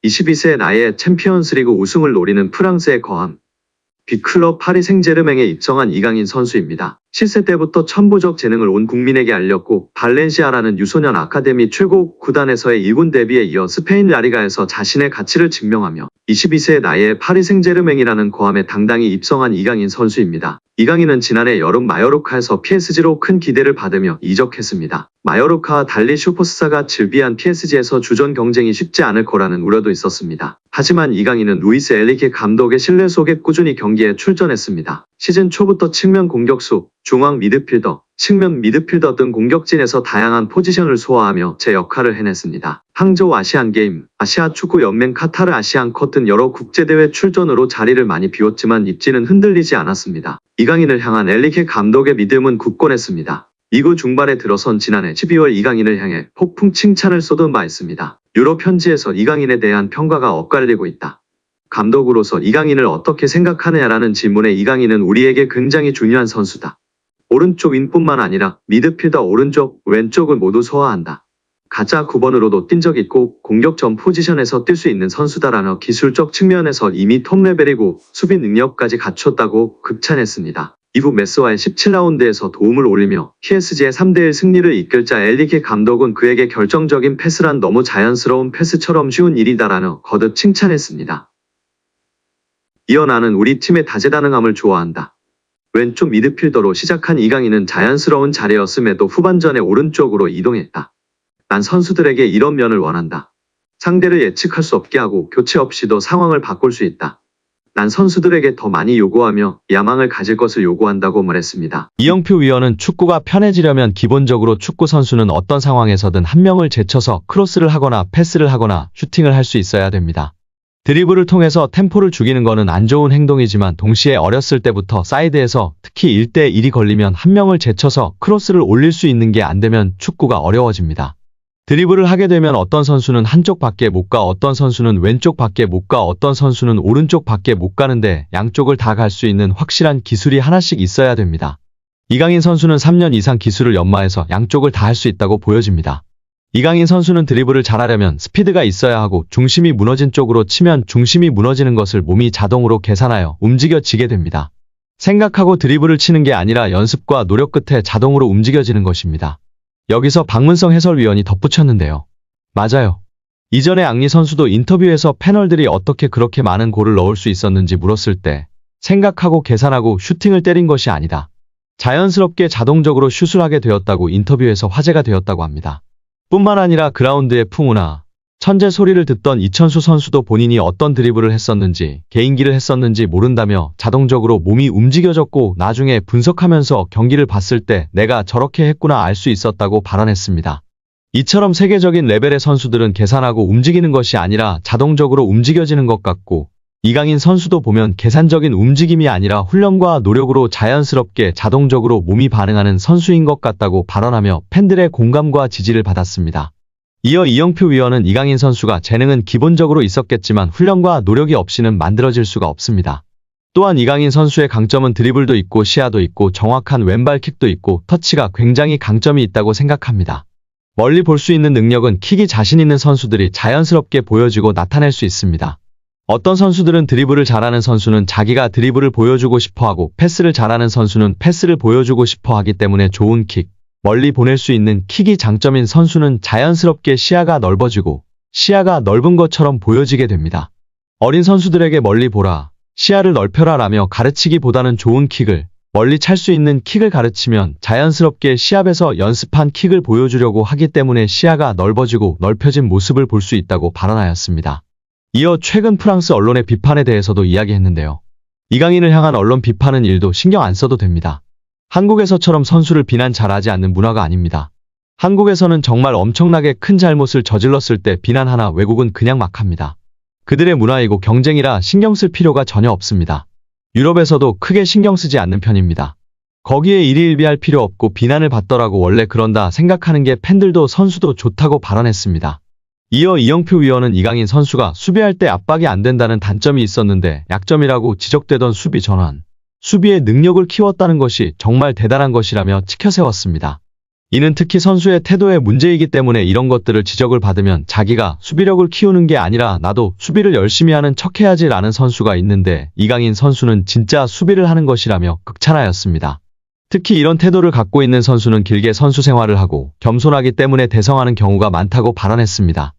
22세 나이에 챔피언스리그 우승을 노리는 프랑스의 거함. 빅클럽 파리 생제르맹에 입성한 이강인 선수입니다. 실세 때부터 천부적 재능을 온 국민에게 알렸고 발렌시아라는 유소년 아카데미 최고 구단에서의 1군 데뷔에 이어 스페인 라리가에서 자신의 가치를 증명하며 22세 나이에 파리 생제르맹이라는 거함에 당당히 입성한 이강인 선수입니다. 이강인은 지난해 여름 마요르카에서 PSG로 큰 기대를 받으며 이적했습니다. 마요르카와 달리 슈퍼스타가 즐비한 PSG에서 주전 경쟁이 쉽지 않을 거라는 우려도 있었습니다. 하지만 이강인은 루이스 엔리케 감독의 신뢰 속에 꾸준히 경기에 출전했습니다. 시즌 초부터 측면 공격수, 중앙 미드필더, 측면 미드필더 등 공격진에서 다양한 포지션을 소화하며 제 역할을 해냈습니다. 항저우 아시안게임, 아시아축구연맹 카타르 아시안컵 등 여러 국제대회 출전으로 자리를 많이 비웠지만 입지는 흔들리지 않았습니다. 이강인을 향한 엔리케 감독의 믿음은 굳건했습니다. 리그 중반에 들어선 지난해 12월 이강인을 향해 폭풍 칭찬을 쏟은 바 있습니다. 유럽 현지에서 이강인에 대한 평가가 엇갈리고 있다. 감독으로서 이강인을 어떻게 생각하느냐라는 질문에 이강인은 우리에게 굉장히 중요한 선수다. 오른쪽 윙뿐만 아니라 미드필더 오른쪽, 왼쪽을 모두 소화한다. 가짜 9번으로도 뛴 적 있고 공격 전 포지션에서 뛸 수 있는 선수다라며 기술적 측면에서 이미 톱 레벨이고 수비 능력까지 갖췄다고 극찬했습니다. 이후 메스와의 17라운드에서 도움을 올리며 PSG의 3대1 승리를 이끌 자 엔리케 감독은 그에게 결정적인 패스란 너무 자연스러운 패스처럼 쉬운 일이다라며 거듭 칭찬했습니다. 이어 나는 우리 팀의 다재다능함을 좋아한다. 왼쪽 미드필더로 시작한 이강인은 자연스러운 자리였음에도 후반전에 오른쪽으로 이동했다. 난 선수들에게 이런 면을 원한다. 상대를 예측할 수 없게 하고 교체 없이도 상황을 바꿀 수 있다. 난 선수들에게 더 많이 요구하며 야망을 가질 것을 요구한다고 말했습니다. 이영표 위원은 축구가 편해지려면 기본적으로 축구 선수는 어떤 상황에서든 한 명을 제쳐서 크로스를 하거나 패스를 하거나 슈팅을 할 수 있어야 됩니다. 드리블을 통해서 템포를 죽이는 것은 안 좋은 행동이지만 동시에 어렸을 때부터 사이드에서 특히 1대1이 걸리면 한 명을 제쳐서 크로스를 올릴 수 있는 게 안 되면 축구가 어려워집니다. 드리블을 하게 되면 어떤 선수는 한쪽 밖에 못 가, 어떤 선수는 왼쪽 밖에 못 가, 어떤 선수는 오른쪽 밖에 못 가는데 양쪽을 다 갈 수 있는 확실한 기술이 하나씩 있어야 됩니다. 이강인 선수는 3년 이상 기술을 연마해서 양쪽을 다 할 수 있다고 보여집니다. 이강인 선수는 드리블을 잘하려면 스피드가 있어야 하고 중심이 무너진 쪽으로 치면 중심이 무너지는 것을 몸이 자동으로 계산하여 움직여지게 됩니다. 생각하고 드리블을 치는 게 아니라 연습과 노력 끝에 자동으로 움직여지는 것입니다. 여기서 박문성 해설위원이 덧붙였는데요. 맞아요. 이전에 앙리 선수도 인터뷰에서 패널들이 어떻게 그렇게 많은 골을 넣을 수 있었는지 물었을 때 생각하고 계산하고 슈팅을 때린 것이 아니다. 자연스럽게 자동적으로 슛을 하게 되었다고 인터뷰에서 화제가 되었다고 합니다. 뿐만 아니라 그라운드의 풍우나 천재 소리를 듣던 이천수 선수도 본인이 어떤 드리블을 했었는지 개인기를 했었는지 모른다며 자동적으로 몸이 움직여졌고 나중에 분석하면서 경기를 봤을 때 내가 저렇게 했구나 알 수 있었다고 발언했습니다. 이처럼 세계적인 레벨의 선수들은 계산하고 움직이는 것이 아니라 자동적으로 움직여지는 것 같고 이강인 선수도 보면 계산적인 움직임이 아니라 훈련과 노력으로 자연스럽게 자동적으로 몸이 반응하는 선수인 것 같다고 발언하며 팬들의 공감과 지지를 받았습니다. 이어 이영표 위원은 이강인 선수가 재능은 기본적으로 있었겠지만 훈련과 노력이 없이는 만들어질 수가 없습니다. 또한 이강인 선수의 강점은 드리블도 있고 시야도 있고 정확한 왼발킥도 있고 터치가 굉장히 강점이 있다고 생각합니다. 멀리 볼 수 있는 능력은 킥이 자신 있는 선수들이 자연스럽게 보여주고 나타낼 수 있습니다. 어떤 선수들은 드리블을 잘하는 선수는 자기가 드리블을 보여주고 싶어하고 패스를 잘하는 선수는 패스를 보여주고 싶어하기 때문에 좋은 킥, 멀리 보낼 수 있는 킥이 장점인 선수는 자연스럽게 시야가 넓어지고 시야가 넓은 것처럼 보여지게 됩니다. 어린 선수들에게 멀리 보라, 시야를 넓혀라 라며 가르치기보다는 좋은 킥을, 멀리 찰 수 있는 킥을 가르치면 자연스럽게 시합에서 연습한 킥을 보여주려고 하기 때문에 시야가 넓어지고 넓혀진 모습을 볼 수 있다고 발언하였습니다. 이어 최근 프랑스 언론의 비판에 대해서도 이야기했는데요. 이강인을 향한 언론 비판은 일도 신경 안 써도 됩니다. 한국에서처럼 선수를 비난 잘하지 않는 문화가 아닙니다. 한국에서는 정말 엄청나게 큰 잘못을 저질렀을 때 비난하나 외국은 그냥 막 합니다. 그들의 문화이고 경쟁이라 신경 쓸 필요가 전혀 없습니다. 유럽에서도 크게 신경 쓰지 않는 편입니다. 거기에 일희일비할 필요 없고 비난을 받더라고 원래 그런다 생각하는 게 팬들도 선수도 좋다고 발언했습니다. 이어 이영표 위원은 이강인 선수가 수비할 때 압박이 안 된다는 단점이 있었는데 약점이라고 지적되던 수비 전환, 수비의 능력을 키웠다는 것이 정말 대단한 것이라며 치켜세웠습니다. 이는 특히 선수의 태도의 문제이기 때문에 이런 것들을 지적을 받으면 자기가 수비력을 키우는 게 아니라 나도 수비를 열심히 하는 척해야지 라는 선수가 있는데 이강인 선수는 진짜 수비를 하는 것이라며 극찬하였습니다. 특히 이런 태도를 갖고 있는 선수는 길게 선수 생활을 하고 겸손하기 때문에 대성하는 경우가 많다고 발언했습니다.